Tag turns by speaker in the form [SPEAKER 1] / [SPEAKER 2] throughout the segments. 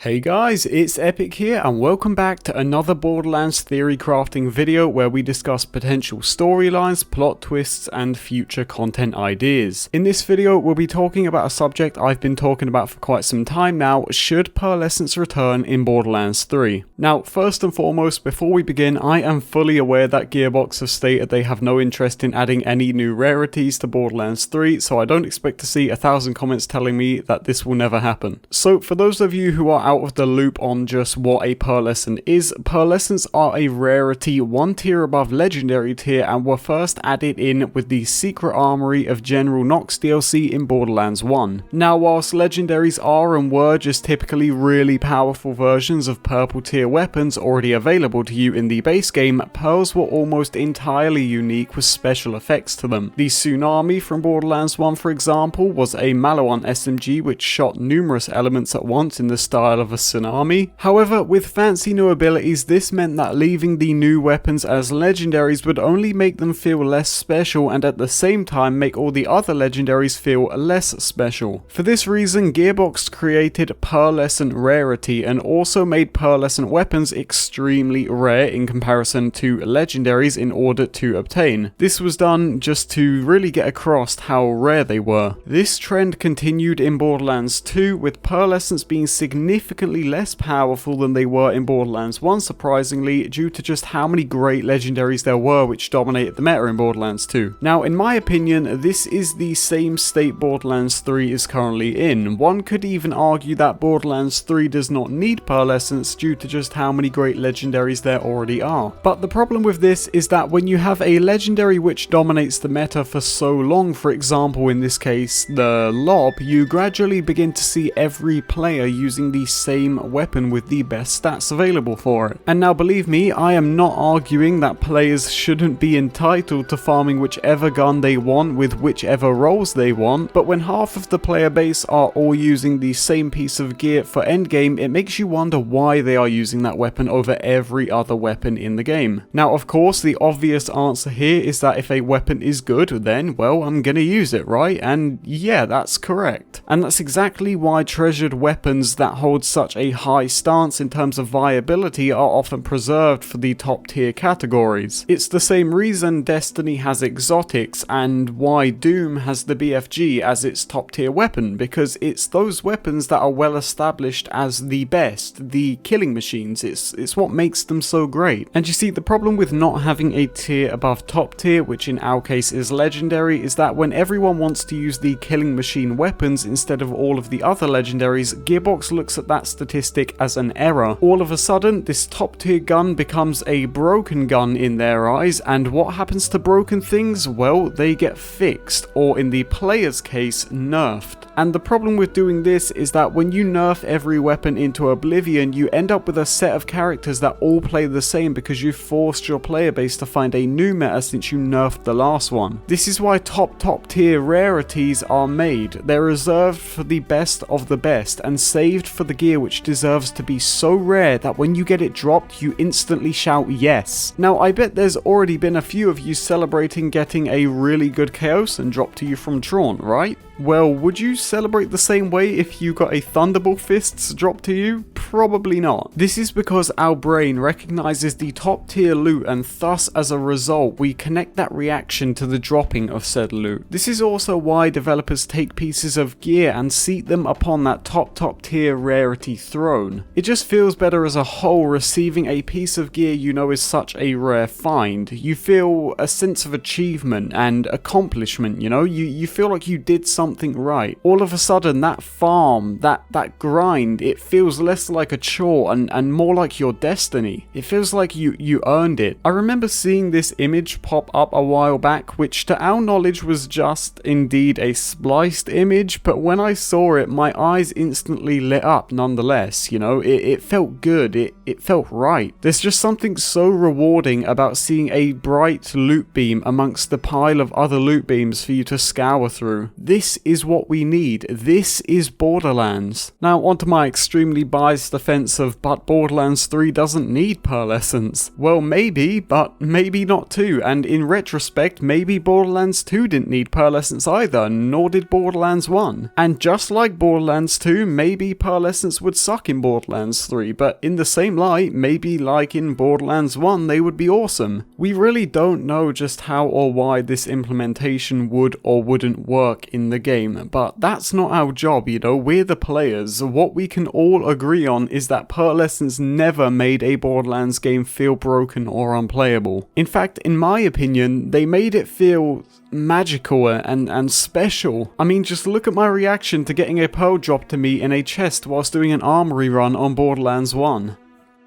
[SPEAKER 1] Hey guys, it's Epic here and welcome back to another Borderlands theory crafting video where we discuss potential storylines, plot twists and future content ideas. In this video we'll be talking about a subject I've been talking about for quite some time now: should Pearlescents return in Borderlands 3? Now first and foremost, before we begin, I am fully aware that Gearbox have stated they have no interest in adding any new rarities to Borderlands 3, so I don't expect to see 1,000 comments telling me that this will never happen. So for those of you who are out of the loop on just what a Pearlescent is, Pearlescents are a rarity one tier above legendary tier and were first added in with the Secret Armory of General Knox DLC in Borderlands 1. Now whilst legendaries are and were just typically really powerful versions of purple tier weapons already available to you in the base game, pearls were almost entirely unique with special effects to them. The Tsunami from Borderlands 1 for example was a Maliwan SMG which shot numerous elements at once in the style of a tsunami. However, with fancy new abilities, this meant that leaving the new weapons as legendaries would only make them feel less special and at the same time make all the other legendaries feel less special. For this reason, Gearbox created Pearlescent Rarity and also made Pearlescent weapons extremely rare in comparison to legendaries in order to obtain. This was done just to really get across how rare they were. This trend continued in Borderlands 2, with Pearlescents being significantly less powerful than they were in Borderlands 1, surprisingly, due to just how many great legendaries there were which dominated the meta in Borderlands 2. Now in my opinion, this is the same state Borderlands 3 is currently in. One could even argue that Borderlands 3 does not need Pearlescents due to just how many great legendaries there already are. But the problem with this is that when you have a legendary which dominates the meta for so long, for example in this case the Lob, you gradually begin to see every player using the same weapon with the best stats available for it. And now believe me, I am not arguing that players shouldn't be entitled to farming whichever gun they want with whichever roles they want, but when half of the player base are all using the same piece of gear for endgame, it makes you wonder why they are using that weapon over every other weapon in the game. Now of course the obvious answer here is that if a weapon is good, then well, I'm gonna use it, right? And yeah, that's correct. And that's exactly why treasured weapons that hold such a high stance in terms of viability are often preserved for the top tier categories. It's the same reason Destiny has exotics and why Doom has the BFG as its top tier weapon, because it's those weapons that are well established as the best, the killing machines. It's what makes them so great. And you see, the problem with not having a tier above top tier, which in our case is legendary, is that when everyone wants to use the killing machine weapons instead of all of the other legendaries, Gearbox looks at that statistic as an error. All of a sudden, this top tier gun becomes a broken gun in their eyes, and what happens to broken things? Well, they get fixed, or in the player's case, nerfed. And the problem with doing this is that when you nerf every weapon into oblivion, you end up with a set of characters that all play the same because you forced your player base to find a new meta since you nerfed the last one. This is why top tier rarities are made. They're reserved for the best of the best and saved for the gear which deserves to be so rare that when you get it dropped, you instantly shout yes. Now I bet there's already been a few of you celebrating getting a really good Chaosan dropped to you from Drawn, right? Well, would you celebrate the same way if you got a Thunderbolt Fists dropped to you? Probably not. This is because our brain recognizes the top tier loot and thus as a result we connect that reaction to the dropping of said loot. This is also why developers take pieces of gear and seat them upon that top tier rarity throne. It just feels better as a whole receiving a piece of gear you know is such a rare find. You feel a sense of achievement and accomplishment, you know? You feel like you did something right. All of a sudden that farm, that grind, it feels less like a chore and more like your destiny. It feels like you earned it. I remember seeing this image pop up a while back, which to our knowledge was just indeed a spliced image, but when I saw it my eyes instantly lit up nonetheless, you know? It felt good, it felt right. There's just something so rewarding about seeing a bright loot beam amongst the pile of other loot beams for you to scour through. This is what we need. This is Borderlands. Now onto my extremely biased Scott's defense of, but Borderlands 3 doesn't need Pearlescents. Well, maybe, but maybe not too, and in retrospect, maybe Borderlands 2 didn't need Pearlescents either, nor did Borderlands 1. And just like Borderlands 2, maybe Pearlescents would suck in Borderlands 3, but in the same light, maybe like in Borderlands 1, they would be awesome. We really don't know just how or why this implementation would or wouldn't work in the game, but that's not our job, you know, we're the players. What we can all agree on is that Pearlescents never made a Borderlands game feel broken or unplayable. In fact, in my opinion, they made it feel magical and special. I mean, just look at my reaction to getting a pearl dropped to me in a chest whilst doing an armory run on Borderlands 1.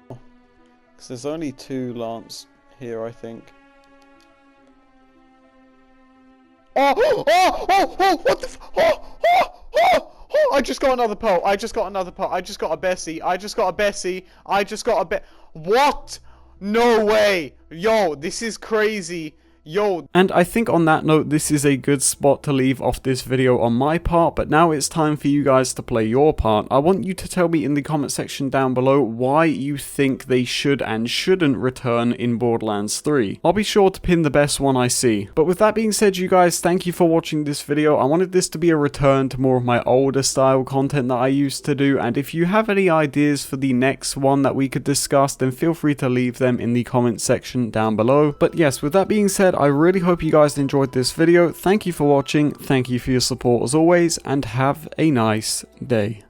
[SPEAKER 2] Because there's only 2 Lance here, I think. What the I just got another pearl. I just got a Bessie. What? No way. Yo, this is crazy. Yo.
[SPEAKER 1] And I think on that note, this is a good spot to leave off this video on my part, but now it's time for you guys to play your part. I want you to tell me in the comment section down below why you think they should and shouldn't return in Borderlands 3. I'll be sure to pin the best one I see. But with that being said, you guys, thank you for watching this video. I wanted this to be a return to more of my older style content that I used to do, and if you have any ideas for the next one that we could discuss, then feel free to leave them in the comment section down below. But yes, with that being said, I really hope you guys enjoyed this video. Thank you for watching, thank you for your support as always, and have a nice day.